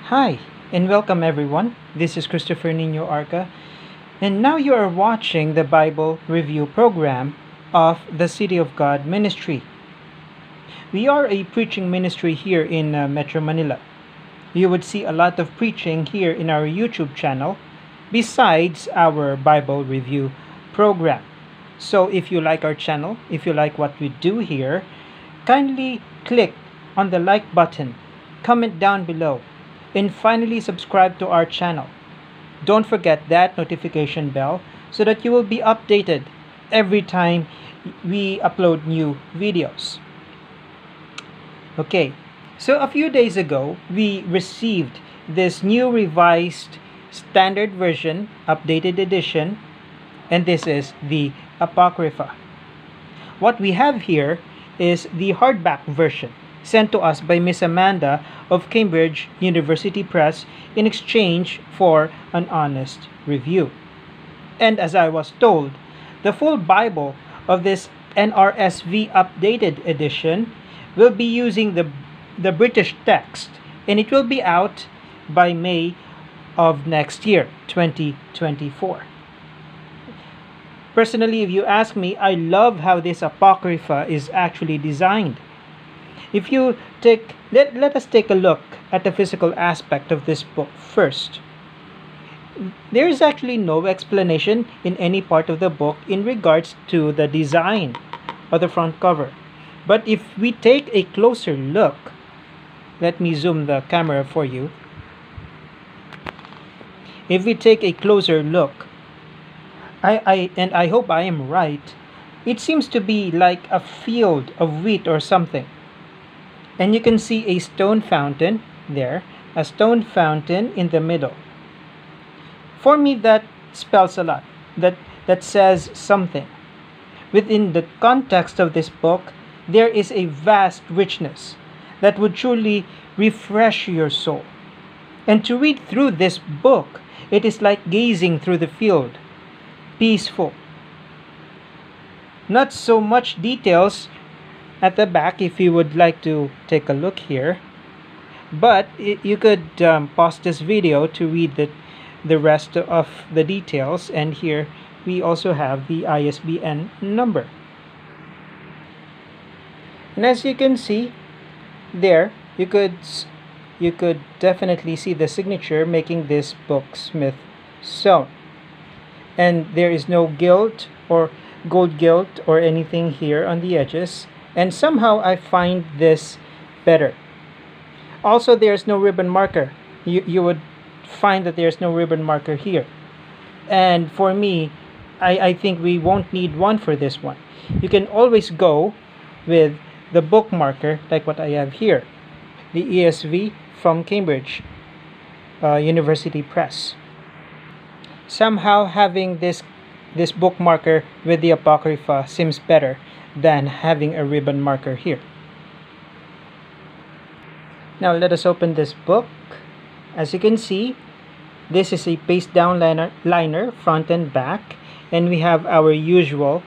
Hi, and welcome everyone. This is Christopher Nino Arca, and now you are watching the Bible review program of the City of God Ministry. We are a preaching ministry here in Metro Manila. You would see a lot of preaching here in our YouTube channel, besides our Bible review program. So if you like our channel, if you like what we do here, kindly click on the like button, comment down below, and finally subscribe to our channel. Don't forget that notification bell so that you will be updated every time we upload new videos. Okay, so a few days ago we received this new revised standard version, updated edition, and this is the Apocrypha. What we have here is the hardback version sent to us by Miss Amanda of Cambridge University Press in exchange for an honest review. And as I was told, the full Bible of this NRSV updated edition will be using the British text, and it will be out by May of next year, 2024. Personally, if you ask me, I love how this Apocrypha is actually designed. If you let us take a look at the physical aspect of this book first. There is actually no explanation in any part of the book in regards to the design of the front cover. But if we take a closer look, let me zoom the camera for you. If we take a closer look, I hope I am right, it seems to be like a field of wheat or something. And you can see a stone fountain there, a stone fountain in the middle. For me, that spells a lot. That says something. Within the context of this book, there is a vast richness that would truly refresh your soul. And to read through this book, it is like gazing through the field, peaceful. Not so much details at the back if you would like to take a look here, but you could pause this video to read the rest of the details. And here we also have the ISBN number, and as you can see there, you could definitely see the signature making this book Smith sewn, and there is no gilt or gold gilt or anything here on the edges. And somehow I find this better. Also, there's no ribbon marker. You would find that there's no ribbon marker here. And for me, I think we won't need one for this one. You can always go with the book marker like what I have here. The ESV from Cambridge University Press. Somehow having this book marker with the Apocrypha seems better than having a ribbon marker here. Now let us open this book. As you can see, this is a paste down liner front and back, and we have our usual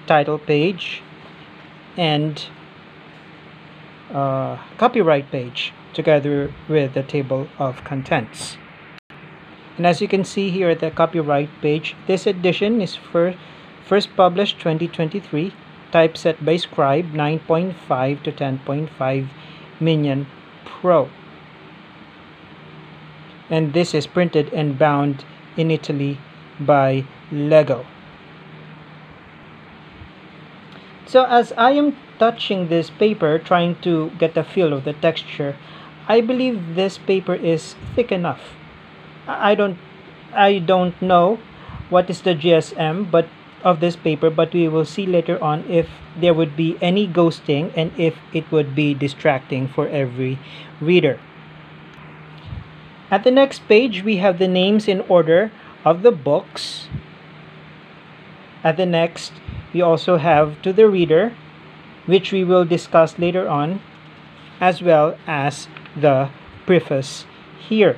title page and copyright page together with the table of contents. And as you can see here at the copyright page, this edition is first published 2023, typeset by Scribe 9.5 to 10.5 Minion Pro. And this is printed and bound in Italy by Lego. So as I am touching this paper, trying to get a feel of the texture, I believe this paper is thick enough. I don't know what is the GSM of this paper, but we will see later on if there would be any ghosting and if it would be distracting for every reader. At the next page, we have the names in order of the books. At the next, we also have to the reader, which we will discuss later on, as well as the preface here.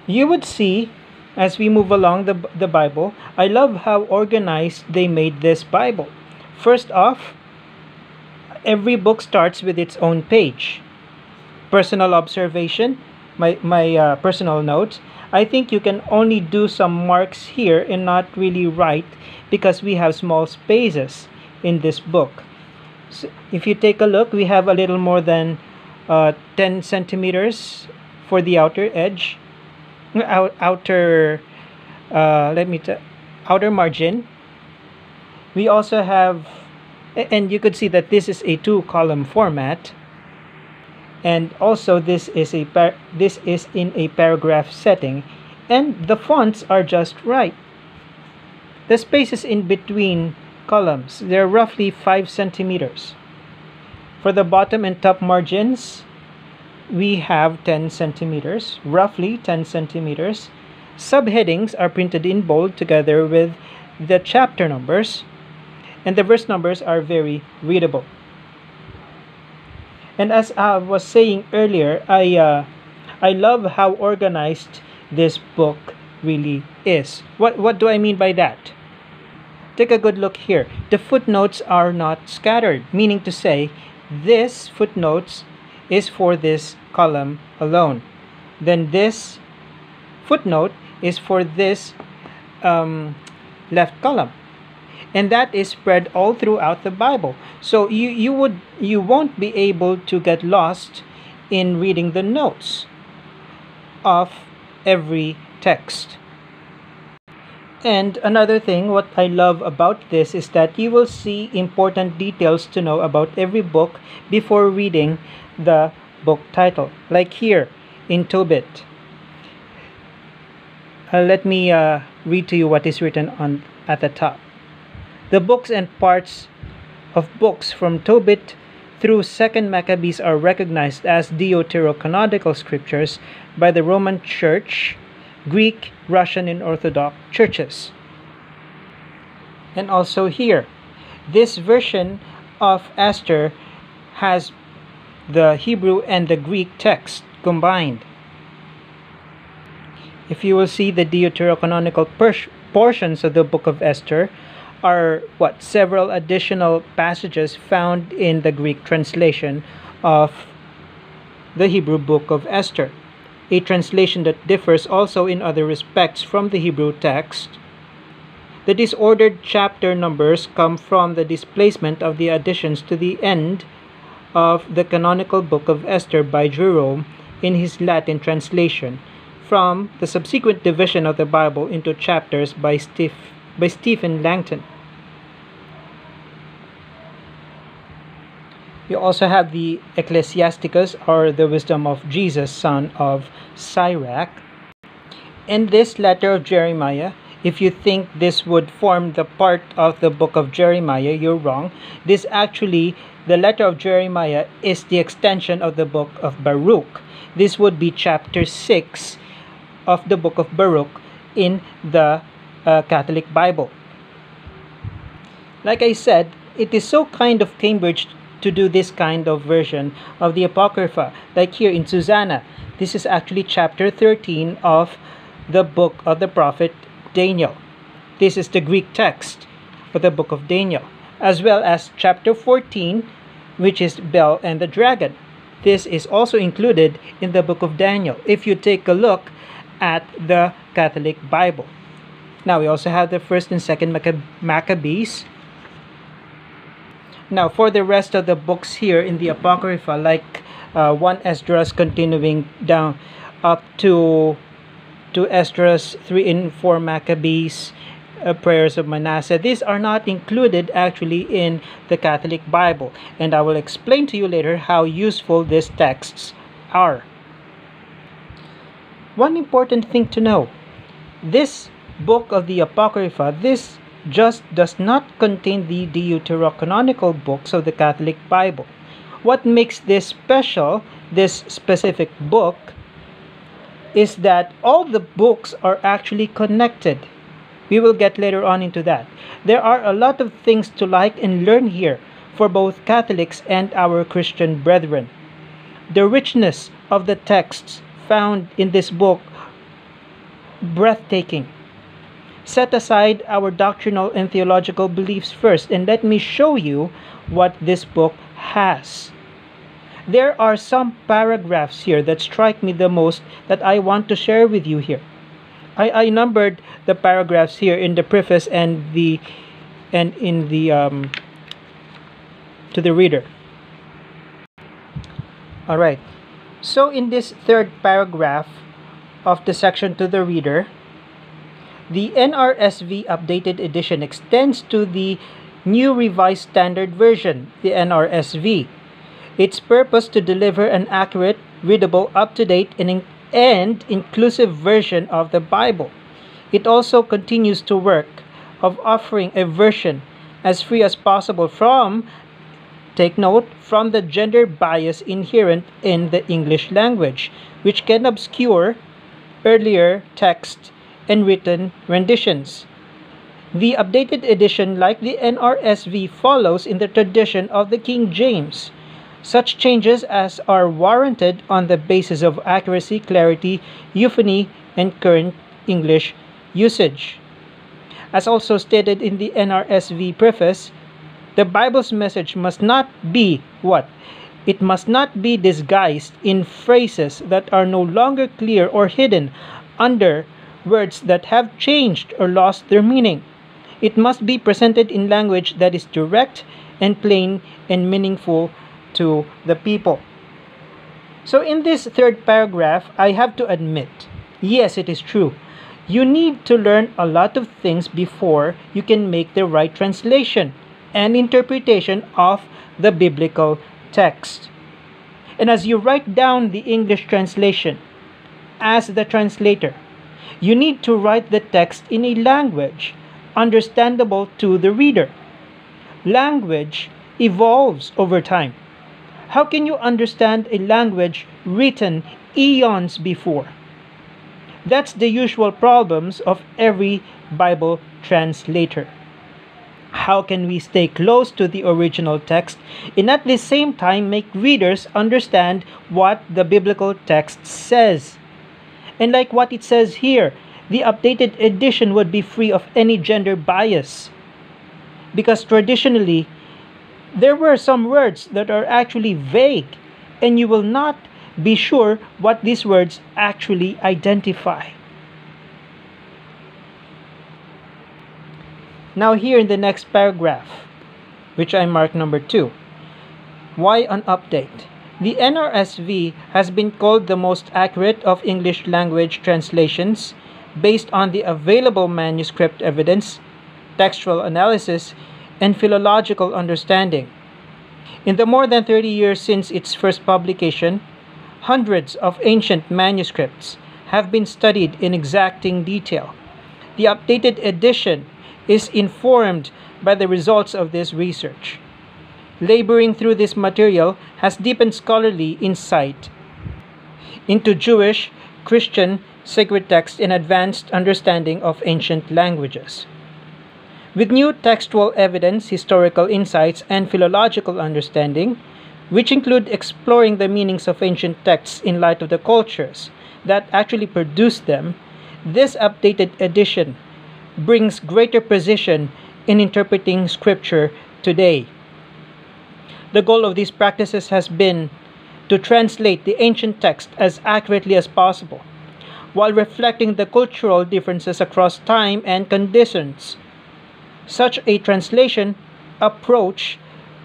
You would see, as we move along the Bible, I love how organized they made this Bible. First off, every book starts with its own page. personal observation, my personal notes, I think you can only do some marks here and not really write because we have small spaces in this book. So if you take a look, we have a little more than 10 centimeters for the outer edge, outer outer margin. We also have, and you could see that this is a 2-column format, and also this is in a paragraph setting, and the fonts are just right. The spaces in between columns, they're roughly 5 centimeters. For the bottom and top margins, we have 10 centimeters, roughly 10 centimeters. Subheadings are printed in bold together with the chapter numbers, and the verse numbers are very readable. And as I was saying earlier, I love how organized this book really is. What do I mean by that? Take a good look here. The footnotes are not scattered, meaning to say this footnotes is for this column alone. Then this footnote is for this left column. And that is spread all throughout the Bible. So you won't be able to get lost in reading the notes of every text. And another thing, what I love about this is that you will see important details to know about every book before reading the book title. Like here in Tobit. Let me read to you what is written at the top. The books and parts of books from Tobit through 2nd Maccabees are recognized as deuterocanonical scriptures by the Roman Church, Greek, Russian, and Orthodox churches. And also here, this version of Esther has the Hebrew and the Greek text combined. If you will see, the deuterocanonical portions of the book of Esther are several additional passages found in the Greek translation of the Hebrew book of Esther, a translation that differs also in other respects from the Hebrew text. The disordered chapter numbers come from the displacement of the additions to the end of the canonical book of Esther by Jerome in his Latin translation, from the subsequent division of the Bible into chapters by Stephen Langton. You also have the Ecclesiasticus, or the wisdom of Jesus, son of Sirach. In this letter of Jeremiah, if you think this would form the part of the book of Jeremiah, you're wrong. This actually, the letter of Jeremiah is the extension of the book of Baruch. This would be chapter 6 of the book of Baruch in the Catholic Bible. Like I said, it is so kind of Cambridge to do this kind of version of the Apocrypha. Like here in Susanna, this is actually chapter 13 of the book of the prophet Daniel. This is the Greek text of the book of Daniel, as well as chapter 14, which is Bel and the dragon. This is also included in the book of Daniel, if you take a look at the Catholic Bible. Now we also have the 1st and 2nd Maccabees. Now for the rest of the books here in the Apocrypha, like 1 Esdras continuing down up to Esdras, 3 and 4 Maccabees, prayers of Manasseh, these are not included actually in the Catholic Bible, and I will explain to you later how useful these texts are. One important thing to know, this book of the Apocrypha, this just does not contain the deuterocanonical books of the Catholic Bible. What makes this special, this specific book, is that all the books are actually connected. We will get later on into that. There are a lot of things to like and learn here for both Catholics and our Christian brethren. The richness of the texts found in this book, breathtaking. Set aside our doctrinal and theological beliefs first, and let me show you what this book has. there are some paragraphs here that strike me the most that I want to share with you here. I numbered the paragraphs here in the preface and in the to the reader. All right. So in this third paragraph of the section to the reader, the NRSV updated edition extends to the New Revised Standard Version, the NRSV. Its purpose to deliver an accurate, readable, up-to-date, and inclusive version of the Bible. It also continues to work of offering a version as free as possible from, take note, from the gender bias inherent in the English language, which can obscure earlier text and written renditions. The updated edition, like the NRSV, follows in the tradition of the King James. Such changes as are warranted on the basis of accuracy, clarity, euphony, and current English usage. As also stated in the NRSV preface, the Bible's message must not be what? It must not be disguised in phrases that are no longer clear or hidden under words that have changed or lost their meaning. It must be presented in language that is direct and plain and meaningful to the people. So in this third paragraph, I have to admit, yes, it is true. You need to learn a lot of things before you can make the right translation and interpretation of the biblical text. And as you write down the English translation, as the translator, you need to write the text in a language understandable to the reader. Language evolves over time. How can you understand a language written eons before? That's the usual problems of every Bible translator. How can we stay close to the original text and at the same time make readers understand what the biblical text says? And like what it says here, the updated edition would be free of any gender bias. Because traditionally, there were some words that are actually vague, and you will not be sure what these words actually identify. Now here in the next paragraph, which I mark number 2, why an update? The NRSV has been called the most accurate of English language translations based on the available manuscript evidence, textual analysis, and philological understanding. In the more than 30 years since its first publication, hundreds of ancient manuscripts have been studied in exacting detail. The updated edition is informed by the results of this research. Laboring through this material has deepened scholarly insight into Jewish, Christian, sacred texts and advanced understanding of ancient languages. With new textual evidence, historical insights, and philological understanding, which include exploring the meanings of ancient texts in light of the cultures that actually produced them, this updated edition brings greater precision in interpreting Scripture today. The goal of these practices has been to translate the ancient text as accurately as possible, while reflecting the cultural differences across time and conditions. Such a translation approach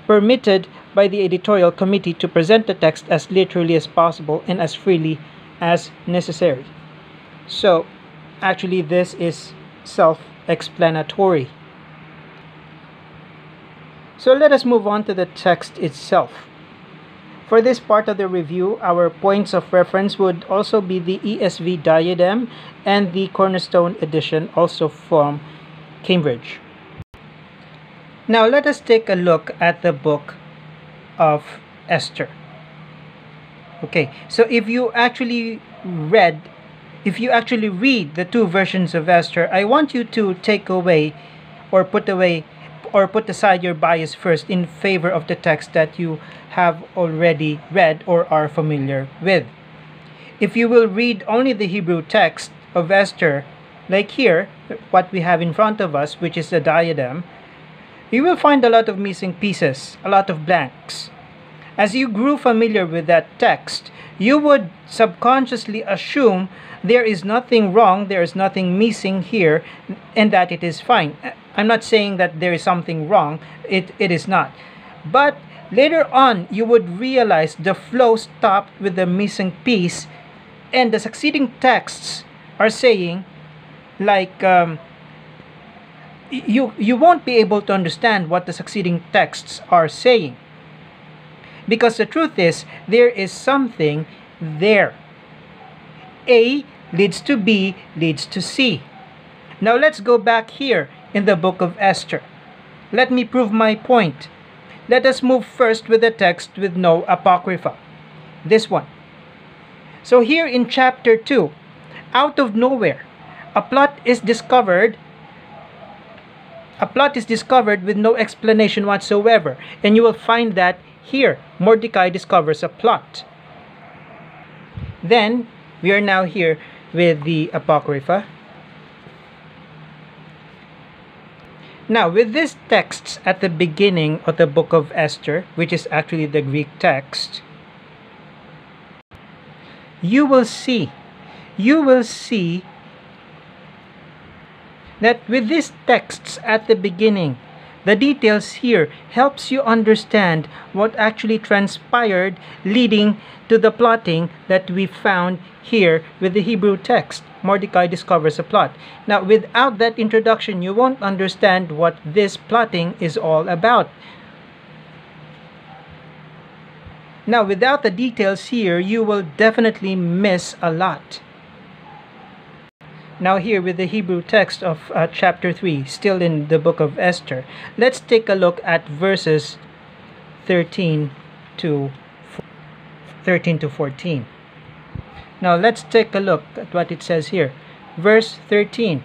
permitted by the editorial committee to present the text as literally as possible and as freely as necessary. So, actually, this is self-explanatory. So let us move on to the text itself. For this part of the review, our points of reference would also be the ESV Diadem and the Cornerstone edition, also from Cambridge. Now let us take a look at the book of Esther. Okay, so if you actually read the two versions of Esther, I want you to take away or put aside your bias first in favor of the text that you have already read or are familiar with. If you will read only the Hebrew text of Esther, like here, what we have in front of us, which is the diadem, you will find a lot of missing pieces, a lot of blanks. As you grew familiar with that text, you would subconsciously assume there is nothing wrong, there is nothing missing here, and that it is fine. I'm not saying that there is something wrong, it is not. But later on, you would realize the flow stopped with the missing piece, and the succeeding texts are saying, like, you won't be able to understand what the succeeding texts are saying. Because the truth is, there is something there. A leads to B, leads to C. Now let's go back here in the book of Esther. Let me prove my point. Let us move first with the text with no Apocrypha. This one. So here in chapter 2, out of nowhere, a plot is discovered with no explanation whatsoever. And you will find that here, Mordecai discovers a plot. Then, we are now here with the Apocrypha. Now, with these texts at the beginning of the book of Esther, which is actually the Greek text, you will see that with these texts at the beginning, the details here helps you understand what actually transpired leading to the plotting that we found here with the Hebrew text. Mordecai discovers a plot. Now, without that introduction, you won't understand what this plotting is all about. Now, without the details here, you will definitely miss a lot. Now here with the Hebrew text of chapter 3, still in the book of Esther, let's take a look at verses 13 to 14. Now let's take a look at what it says here. Verse 13.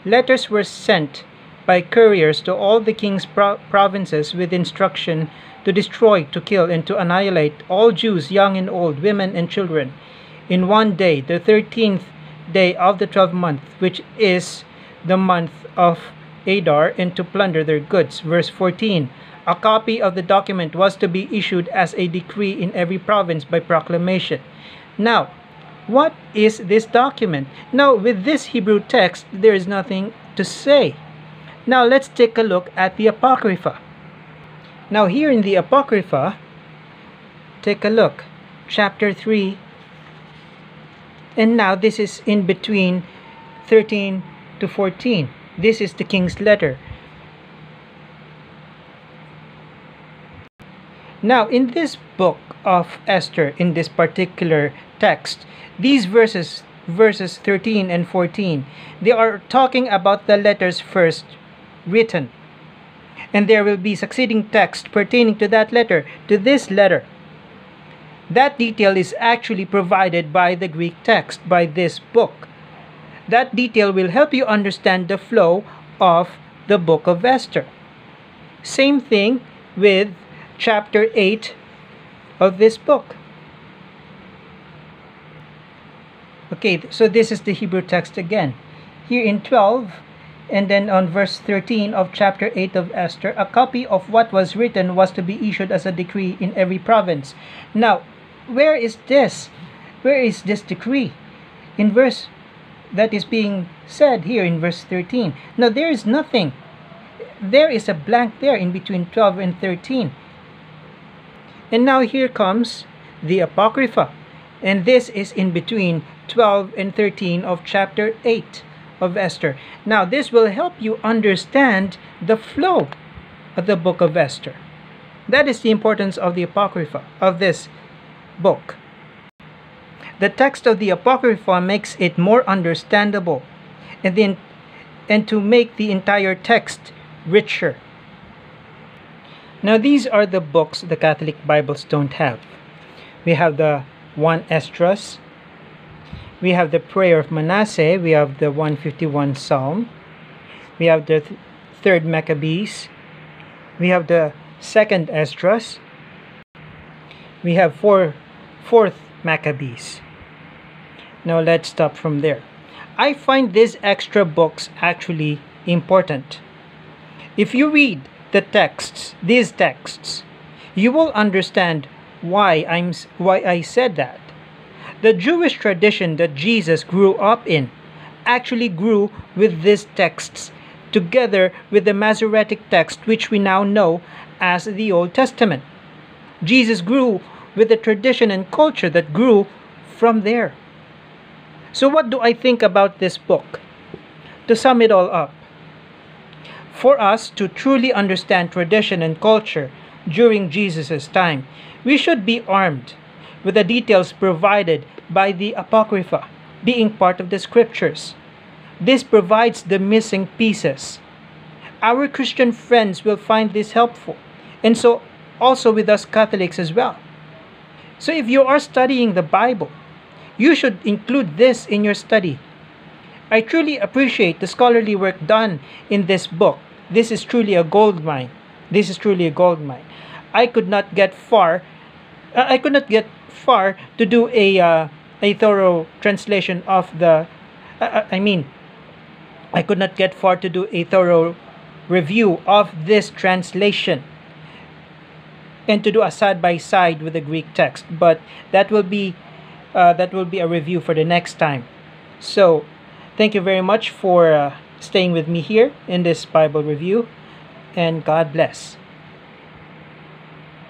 Letters were sent by couriers to all the king's provinces with instruction to destroy, to kill, and to annihilate all Jews, young and old, women and children, in one day, the 13th day of the 12th month, which is the month of Adar, and to plunder their goods. Verse 14. A copy of the document was to be issued as a decree in every province by proclamation. Now, what is this document? Now, with this Hebrew text, there is nothing to say. Now, let's take a look at the Apocrypha. Now, here in the Apocrypha, take a look. Chapter 3. And now this is in between 13 to 14. This is the king's letter. Now in this book of Esther, in this particular text, these verses 13 and 14, they are talking about the letters first written. And there will be succeeding text pertaining to that letter, to this letter. That detail is actually provided by the Greek text, by this book. That detail will help you understand the flow of the book of Esther. Same thing with chapter 8 of this book. Okay, so this is the Hebrew text again. Here in 12, and then on verse 13 of chapter 8 of Esther, a copy of what was written was to be issued as a decree in every province. Now, where is this? Where is this decree? In verse that is being said here in verse 13. Now there is nothing. There is a blank there in between 12 and 13. And now here comes the Apocrypha. And this is in between 12 and 13 of chapter 8 of Esther. Now this will help you understand the flow of the book of Esther. That is the importance of the Apocrypha, of this book. The text of the Apocrypha makes it more understandable and to make the entire text richer. Now these are the books the Catholic Bibles don't have. We have the 1 Esdras, we have the Prayer of Manasseh, we have the 151 Psalm, we have the 3rd Maccabees, we have the 2nd Esdras, we have 4th Maccabees. Now let's stop from there. I find these extra books actually important. If you read the texts, these texts, You will understand why I said that. The Jewish tradition that Jesus grew up in actually grew with these texts together with the Masoretic text which we now know as the Old Testament. Jesus grew with the tradition and culture that grew from there. So what do I think about this book? To sum it all up, for us to truly understand tradition and culture during Jesus' time, we should be armed with the details provided by the Apocrypha, being part of the scriptures. This provides the missing pieces. Our Christian friends will find this helpful, and so also with us Catholics as well. So if you are studying the Bible, you should include this in your study. I truly appreciate the scholarly work done in this book. This is truly a gold mine. This is truly a gold mine. I could not get far. I could not get far to do a thorough translation of the. I could not get far to do a thorough review of this translation and to do a side by side with the Greek text. But that will be a review for the next time. So, thank you very much for staying with me here in this Bible review, and God bless.